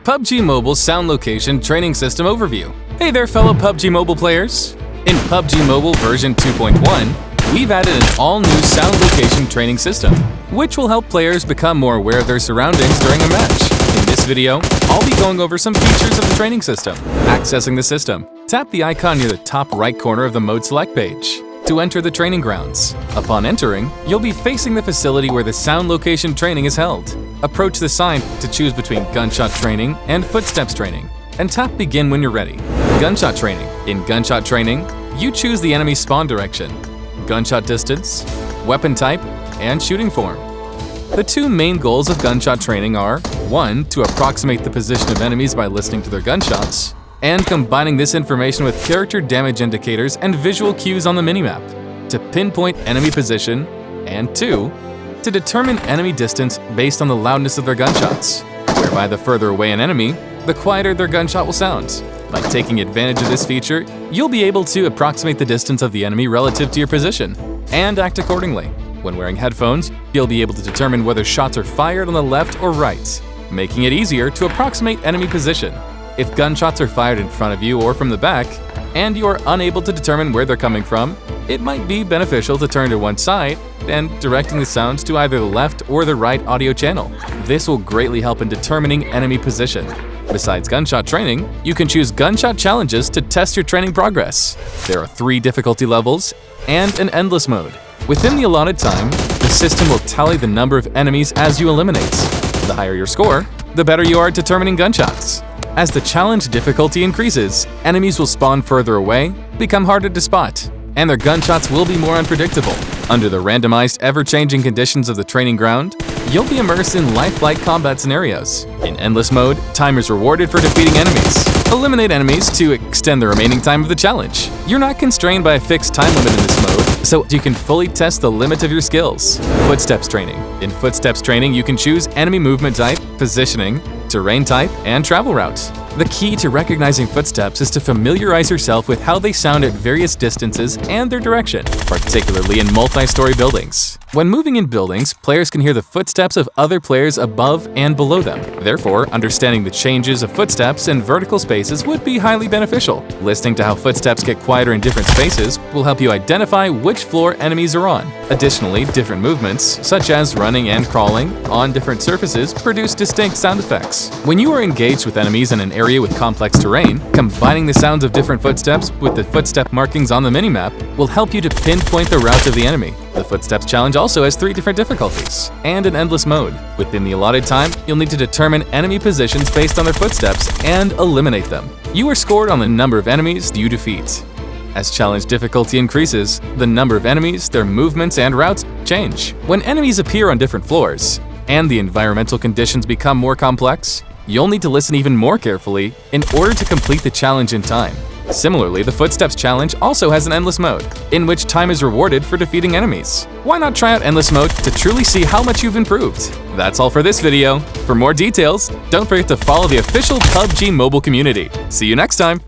PUBG Mobile's Sound Location Training System Overview. Hey there, fellow PUBG Mobile players! In PUBG Mobile version 2.1, we've added an all-new sound location training system, which will help players become more aware of their surroundings during a match. In this video, I'll be going over some features of the training system. Accessing the system, tap the icon near the top right corner of the Mode Select page to enter the training grounds. Upon entering, you'll be facing the facility where the sound location training is held. Approach the sign to choose between Gunshot Training and Footsteps Training, and tap Begin when you're ready. Gunshot Training. In Gunshot Training, you choose the enemy spawn direction, gunshot distance, weapon type, and shooting form. The two main goals of Gunshot Training are 1. To approximate the position of enemies by listening to their gunshots, and combining this information with character damage indicators and visual cues on the minimap to pinpoint enemy position, and 2. To determine enemy distance based on the loudness of their gunshots, whereby the further away an enemy, the quieter their gunshot will sound. By taking advantage of this feature, you'll be able to approximate the distance of the enemy relative to your position, and act accordingly. When wearing headphones, you'll be able to determine whether shots are fired on the left or right, making it easier to approximate enemy position. If gunshots are fired in front of you or from the back, and you are unable to determine where they're coming from, it might be beneficial to turn to one side and directing the sounds to either the left or the right audio channel. This will greatly help in determining enemy position. Besides Gunshot Training, you can choose Gunshot Challenges to test your training progress. There are 3 difficulty levels and an endless mode. Within the allotted time, the system will tally the number of enemies as you eliminate. The higher your score, the better you are at determining gunshots. As the challenge difficulty increases, enemies will spawn further away, become harder to spot, and their gunshots will be more unpredictable. Under the randomized, ever-changing conditions of the training ground, you'll be immersed in lifelike combat scenarios. In Endless Mode, time is rewarded for defeating enemies. Eliminate enemies to extend the remaining time of the challenge. You're not constrained by a fixed time limit in this mode, so you can fully test the limit of your skills. Footsteps Training. In Footsteps Training, you can choose enemy movement type, positioning, terrain type, and travel route. The key to recognizing footsteps is to familiarize yourself with how they sound at various distances and their direction, particularly in multi-story buildings. When moving in buildings, players can hear the footsteps of other players above and below them. Therefore, understanding the changes of footsteps in vertical spaces would be highly beneficial. Listening to how footsteps get quieter in different spaces will help you identify which floor enemies are on. Additionally, different movements, such as running and crawling, on different surfaces produce distinct sound effects. When you are engaged with enemies in an area with complex terrain, combining the sounds of different footsteps with the footstep markings on the minimap will help you to pinpoint the route of the enemy. The Footsteps Challenge also has 3 different difficulties and an endless mode. Within the allotted time, you'll need to determine enemy positions based on their footsteps and eliminate them. You are scored on the number of enemies you defeat. As challenge difficulty increases, the number of enemies, their movements, and routes change. When enemies appear on different floors and the environmental conditions become more complex, you'll need to listen even more carefully in order to complete the challenge in time. Similarly, the Footsteps Challenge also has an endless mode, in which time is rewarded for defeating enemies. Why not try out endless mode to truly see how much you've improved? That's all for this video. For more details, don't forget to follow the official PUBG Mobile community. See you next time!